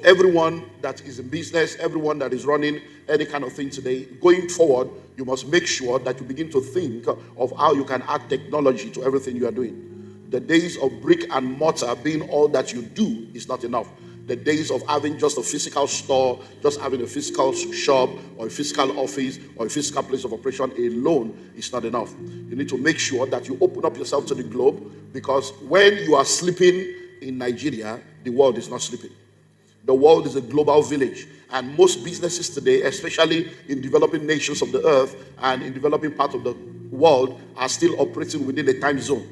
everyone that is in business, everyone that is running any kind of thing today, going forward, you must make sure that you begin to think of how you can add technology to everything you are doing. The days of brick and mortar being all that you do is not enough. The days of having just a physical store, just having a physical shop or a physical office or a physical place of operation alone is not enough. You need to make sure that you open up yourself to the globe, because when you are sleeping in Nigeria, the world is not sleeping. The world is a global village, and most businesses today, especially in developing nations of the earth and in developing parts of the world, are still operating within a time zone.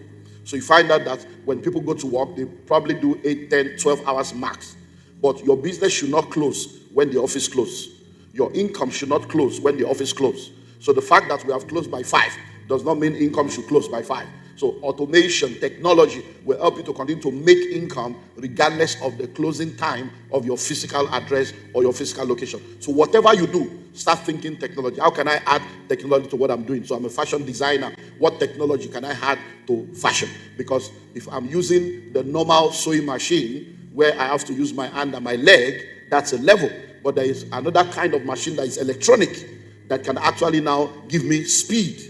So you find out that when people go to work, they probably do 8, 10, 12 hours max. But your business should not close when the office closes. Your income should not close when the office closes. So the fact that we have closed by 5 does not mean income should close by 5. So automation, technology will help you to continue to make income regardless of the closing time of your physical address or your physical location. So whatever you do, start thinking technology. How can I add technology to what I'm doing? So I'm a fashion designer. What technology can I add to fashion? Because if I'm using the normal sewing machine where I have to use my hand and my leg, that's a level. But there is another kind of machine that is electronic that can actually now give me speed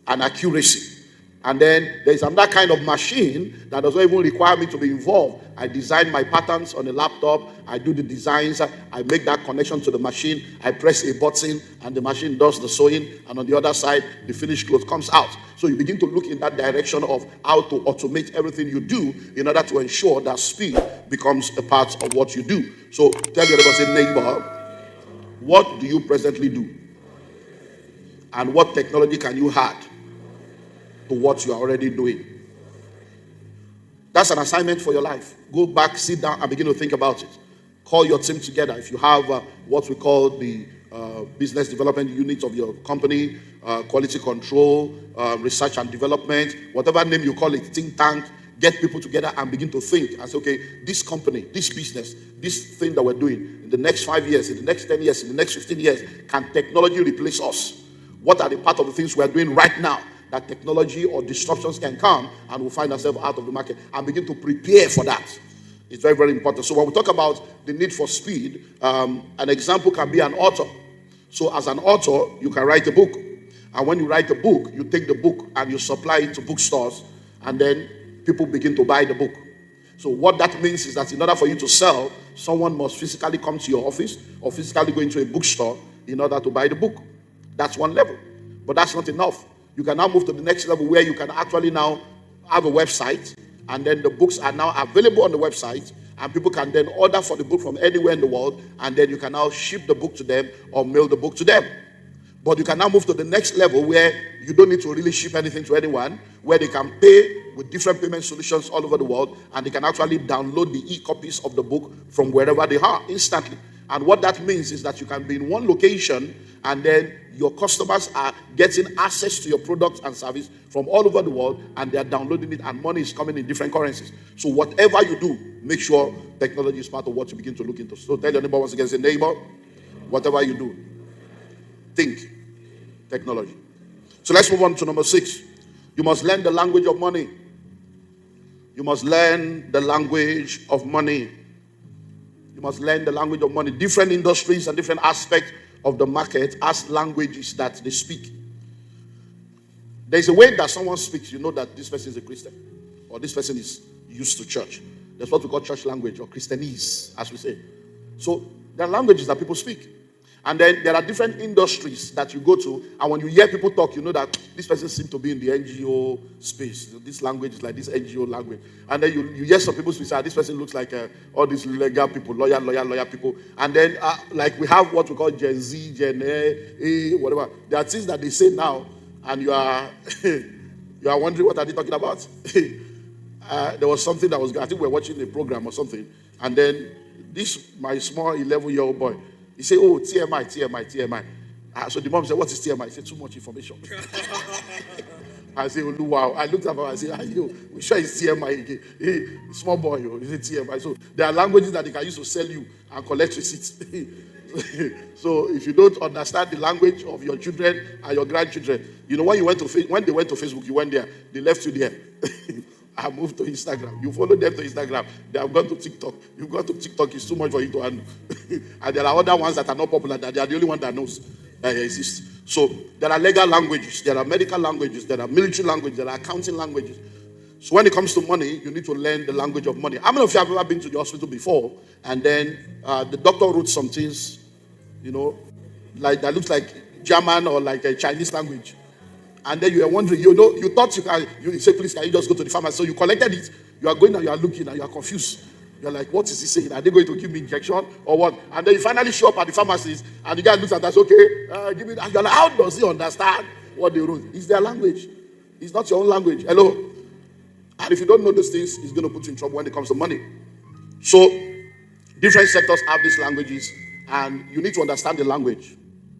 and accuracy. And then there's another kind of machine that doesn't even require me to be involved. I design my patterns on a laptop. I do the designs. I make that connection to the machine. I press a button and the machine does the sewing. And on the other side, the finished clothes comes out. So you begin to look in that direction of how to automate everything you do in order to ensure that speed becomes a part of what you do. So tell your neighbor, say, neighbor, what do you presently do? And what technology can you add to what you are already doing? That's an assignment for your life. Go back, sit down, and begin to think about it. Call your team together. If you have what we call the business development unit of your company, quality control, research and development, whatever name you call it, think tank, get people together and begin to think and say, okay, this company, this business, this thing that we're doing in the next 5 years, in the next 10 years, in the next 15 years, can technology replace us? What are the part of the things we're doing right now that technology or disruptions can come and we'll find ourselves out of the market, and begin to prepare for that? It's very, very important. So when we talk about the need for speed, an example can be an author. So as an author, you can write a book. And when you write a book, you take the book and you supply it to bookstores, and then people begin to buy the book. So what that means is that in order for you to sell, someone must physically come to your office or physically go into a bookstore in order to buy the book. That's one level. But that's not enough. You can now move to the next level where you can actually now have a website, and then the books are now available on the website, and people can then order for the book from anywhere in the world, and then you can now ship the book to them or mail the book to them. But you can now move to the next level where you don't need to really ship anything to anyone, where they can pay with different payment solutions all over the world, and they can actually download the e-copies of the book from wherever they are instantly. And what that means is that you can be in one location, and then your customers are getting access to your products and service from all over the world, and they are downloading it, and money is coming in different currencies. So whatever you do, make sure technology is part of what you begin to look into. So tell your neighbor once again, say, neighbor, whatever you do, think technology. So let's move on to number 6. You must learn the language of money. You must learn the language of money. You must learn the language of money. Different industries and different aspects of the market has languages that they speak. There's a way that someone speaks, you know that this person is a Christian, or this person is used to church. That's what we call church language, or Christianese, as we say. So there are languages that people speak. And then there are different industries that you go to, and when you hear people talk, you know that this person seems to be in the NGO space. This language is like this NGO language. And then you hear some people speak, this person looks like all these legal people, lawyer people. And then like we have what we call Gen Z, Gen A, whatever. There are things that they say now, and you are you are wondering what are they talking about. There was something that was, I think we were watching a program or something, and then my small 11-year-old boy, he said, oh, TMI. So the mom said, what is TMI? He said, too much information. I said, oh, wow. I looked at him and I said, we sure it's TMI again. Hey, small boy, he said TMI. So there are languages that they can use to sell you and collect receipts. So if you don't understand the language of your children and your grandchildren, you know, when they went to Facebook, you went there, they left you there. I moved to Instagram. You follow them to Instagram. They have gone to TikTok. You've gone to TikTok. It's too much for you to handle. And there are other ones that are not popular. That they are the only one that knows that exists. So there are legal languages. There are medical languages. There are military languages. There are accounting languages. So when it comes to money, you need to learn the language of money. How many of you have ever been to the hospital before, and then the doctor wrote some things, like that looks like German or like a Chinese language, and then you are wondering, you thought you say, please, can you just go to the pharmacy? So you collected it. You are going and you are looking and you are confused. You're like, what is he saying? Are they going to give me injection or what? And then you finally show up at the pharmacist, and the guy looks at us, okay, give me that. You're like, how does he understand what they wrote? It's their language. It's not your own language. Hello? And if you don't know those things, it's going to put you in trouble when it comes to money. So, different sectors have these languages, and you need to understand the language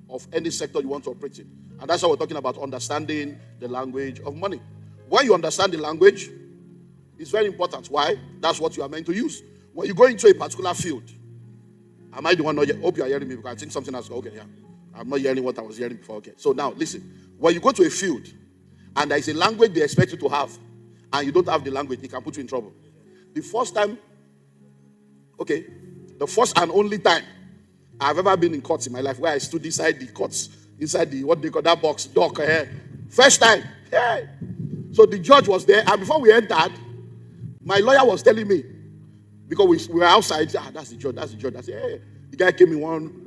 of any sector you want to operate in. And that's why we're talking about understanding the language of money. When you understand the language, it's very important. Why? That's what you are meant to use. When you go into a particular field, am I the one? Hope you are hearing me, because I think something else. Okay, yeah. I'm not hearing what I was hearing before. Okay. So now, listen. When you go to a field, and there is a language they expect you to have, and you don't have the language, it can put you in trouble. The first and only time I've ever been in courts in my life, where I stood inside the courts, inside the, what they call that box, dock. First time. Hey. So the judge was there, and before we entered, my lawyer was telling me, because we were outside, that's the judge. I said, hey, the guy came in one,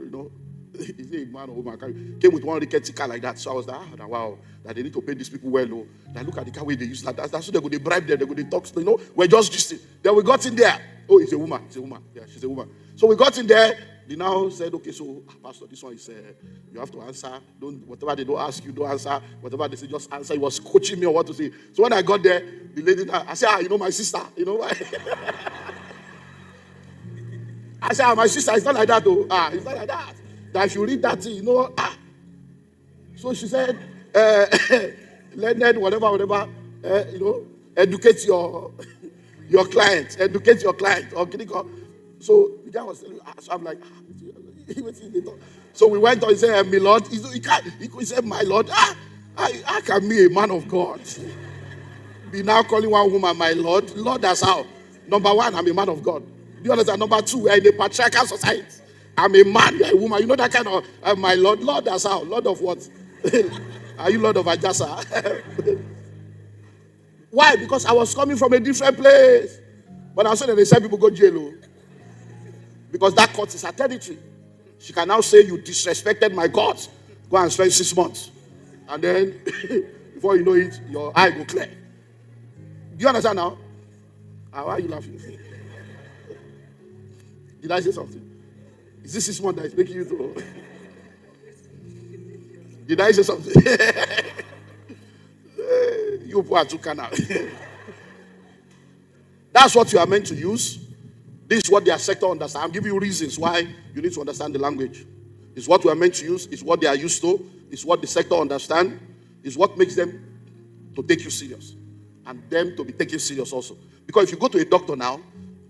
he's a man or woman, came with one rickety car like that. So I was like, wow, that they need to pay these people well. That look at the car where they use that. That's so they're going to bribe them, they're going to talk. We're just gisting. Then we got in there. Oh, it's a woman. Yeah, she's a woman. So we got in there. They now said, okay, so Pastor, this one is, you have to answer. Whatever they don't ask you, don't answer. Whatever they say, just answer. He was coaching me on what to say. So when I got there, the lady, I said, my sister, I said, my sister, it's not like that, though. It's not like that. That if you read that thing, So she said, learned, whatever, educate your client. Educate your client. Or so the guy was telling me, so I'm like, so we went on, he said, my Lord. He said, my Lord, how can me, a man of God, be now calling one woman my Lord? Lord, that's how. Number one, I'm a man of God. Do you understand? Number two, we're in a patriarchal society. I'm a man, you're a woman. You know that kind of, my Lord. Lord, that's how. Lord of what? Are you Lord of Ajasa? Why? Because I was coming from a different place. But I said that they said people go jail. Because that court is her territory. She can now say you disrespected my God. Go and spend 6 months. And then, before you know it, your eye go clear. Do you understand now? Why are you laughing? Did I say something? Is this 6 months that is making you to... Did I say something? You poor Tukana. That's what you are meant to use. This is what their sector understands. I'm giving you reasons why you need to understand the language. It's what we are meant to use. It's what they are used to. It's what the sector understands. It's what makes them to take you serious. And them to be taken serious also. Because if you go to a doctor now,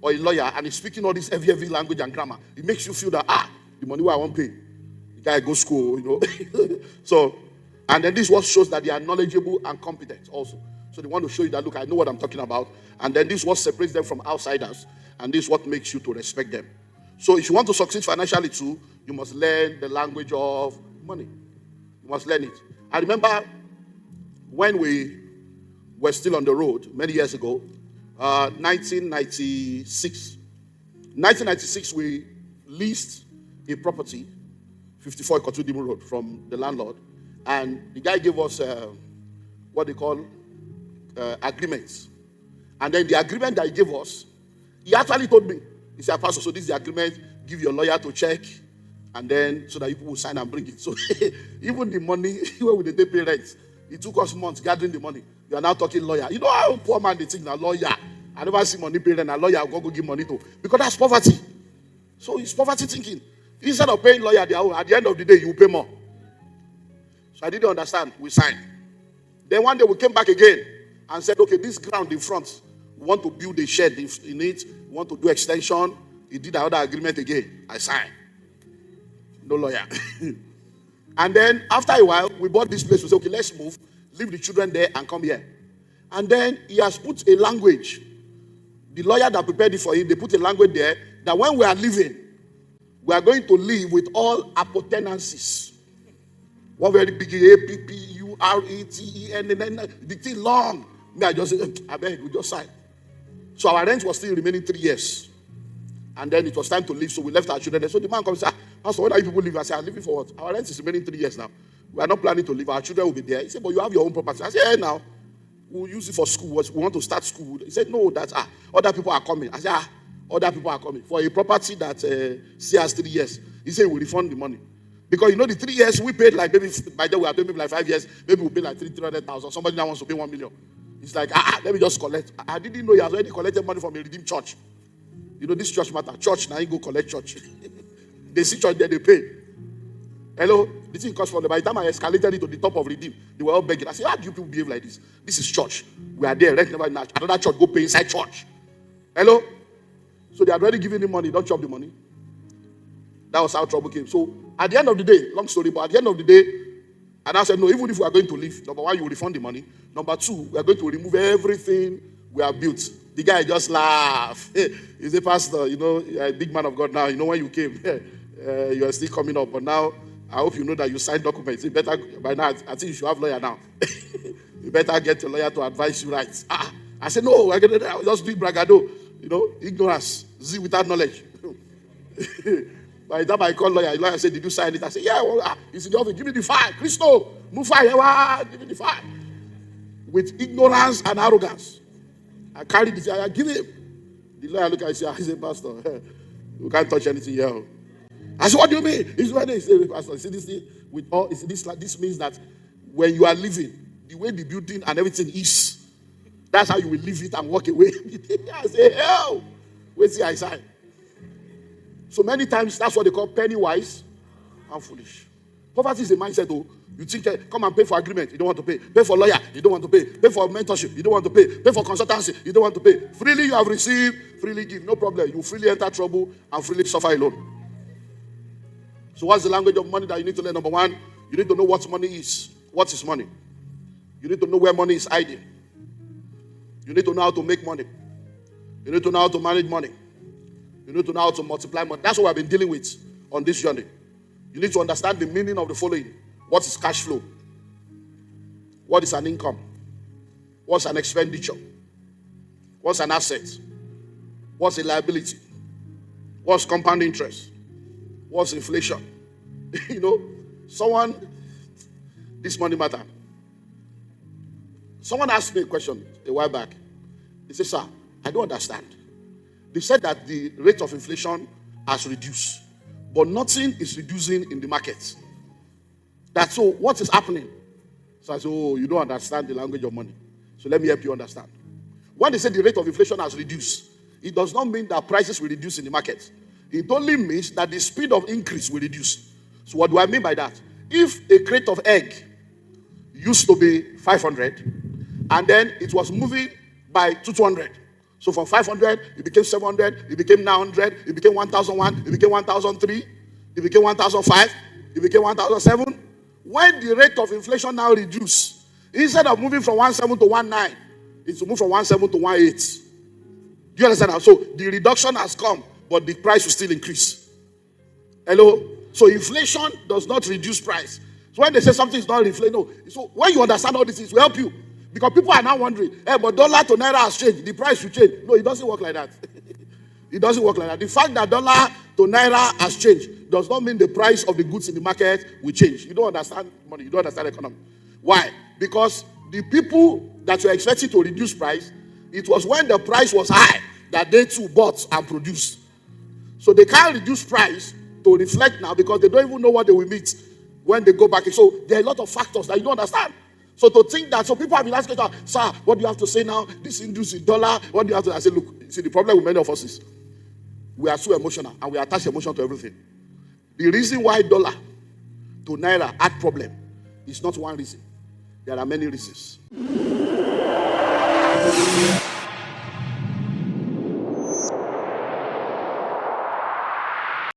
or a lawyer, and he's speaking all this heavy language and grammar, it makes you feel that, the money I won't pay. The guy goes school, So, and then this what shows that they are knowledgeable and competent also. So they want to show you that, look, I know what I'm talking about. And then this what separates them from outsiders. And this is what makes you to respect them. So if you want to succeed financially too, you must learn the language of money. You must learn it. I remember when we were still on the road many years ago, 1996. 1996, we leased a property, 54 Ikotudimu Road, from the landlord. And the guy gave us what they call agreements. And then the agreement that he gave us, he actually told me, he said, Pastor, so this is the agreement, give your lawyer to check, and then so that people will sign and bring it. So even the money, where would they pay rent? It took us months gathering the money. You are now talking lawyer. You know how poor man they think now, lawyer. I never see money pay rent, a lawyer will go give money to. Because that's poverty. So it's poverty thinking. Instead of paying lawyer, at the end of the day, you will pay more. So I didn't understand. We signed. Then one day we came back again and said, okay, this ground in front, we want to build a shed in it. We want to do extension. He did another agreement again. I signed. No lawyer. And then after a while, we bought this place. We said, okay, let's move. Leave the children there and come here. And then he has put a language. The lawyer that prepared it for him, they put a language there that when we are living, we are going to live with all appurtenances. One very big APPURETEN, and then the thing long. Me, I just say, I beg, we just sign. So our rent was still remaining 3 years. And then it was time to leave, so we left our children there. So the man comes and says, Pastor, when are you people leaving? I said, I'm leaving for what? Our rent is remaining 3 years now. We are not planning to leave. Our children will be there. He said, but you have your own property. I said, yeah, now. We'll use it for school. We want to start school. He said, no, that's other people are coming. I said, other people are coming. For a property that still has 3 years. He said, we'll refund the money. Because you know the 3 years we paid like maybe, by then we are doing maybe like 5 years, maybe we'll pay like 300,000. Somebody now wants to pay 1 million. It's like, let me just collect. I didn't know he has already collected money from a redeemed church. You know, this church matter. Church, now you go collect church. They see church there, they pay. Hello? The thing costs from them. By the time I escalated it to the top of redeem, they were all begging. I said, how do you people behave like this? This is church. We are there, rent never enough. Another church, go pay inside church. Hello? So they had already given him money, don't chop the money. That was how trouble came. So at the end of the day, long story, but at the end of the day, and I said, no, even if we are going to leave, number one, you will refund the money. Number two, we are going to remove everything we have built. The guy just laughed. He's a pastor, you know, you're a big man of God now. You know when you came, you are still coming up. But now, I hope you know that you signed documents. You better, by now, I think you should have a lawyer now. You better get a lawyer to advise you right. I said, no, I just do bragado. You know, ignorance, Z without knowledge. By the time I called lawyer said, did you sign it? I said, yeah, well, he's in the office. Give me the file. Christo, move file. Give me the file. With ignorance and arrogance. I carried the file. I give him. The lawyer looked at me and said, Pastor, you can't touch anything here. I said, what do you mean? He's ready. He said, Pastor, see this thing? With all, this means that when you are living, the way the building and everything is, that's how you will leave it and walk away. I say, hell. Wait till I sign. So many times, that's what they call penny wise and foolish. Poverty is a mindset, though. You think, come and pay for agreement, you don't want to pay. Pay for lawyer, you don't want to pay. Pay for mentorship, you don't want to pay. Pay for consultancy, you don't want to pay. Freely you have received, freely give, no problem. You freely enter trouble and freely suffer alone. So what's the language of money that you need to learn? Number one, you need to know what money is. What is money? You need to know where money is hiding. You need to know how to make money. You need to know how to manage money. You need to know how to multiply money. That's what I've been dealing with on this journey. You need to understand the meaning of the following. What is cash flow? What is an income? What's an expenditure? What's an asset? What's a liability? What's compound interest? What's inflation? You know, this money matter. Someone asked me a question a while back. He said, sir, I don't understand. They said that the rate of inflation has reduced, but nothing is reducing in the market. That's so what is happening? So I said, oh, you don't understand the language of money. So let me help you understand. When they say the rate of inflation has reduced, it does not mean that prices will reduce in the market. It only means that the speed of increase will reduce. So what do I mean by that? If a crate of egg used to be 500, and then it was moving by 200, so from 500, it became 700, it became 900, it became 1,001, it became 1,003, it became 1,005, it became 1,007. When the rate of inflation now reduced, instead of moving from 17 to 19, it's to move from 17 to 18. Do you understand now? So the reduction has come, but the price will still increase. Hello? So inflation does not reduce price. So when they say something is not inflation, no. So when you understand all these things, it will help you. Because people are now wondering, hey, but dollar to naira has changed. The price will change. No, it doesn't work like that. It doesn't work like that. The fact that dollar to naira has changed does not mean the price of the goods in the market will change. You don't understand money. You don't understand economy. Why? Because the people that were expecting to reduce price, it was when the price was high that they too bought and produced. So they can't reduce price to reflect now because they don't even know what they will meet when they go back. So there are a lot of factors that you don't understand. So to think that, so people have been asking, sir, what do you have to say now? This induces dollar. What do you have to say? I say, look, see, the problem with many of us is we are so emotional and we attach emotion to everything. The reason why dollar to naira had problem is not one reason. There are many reasons.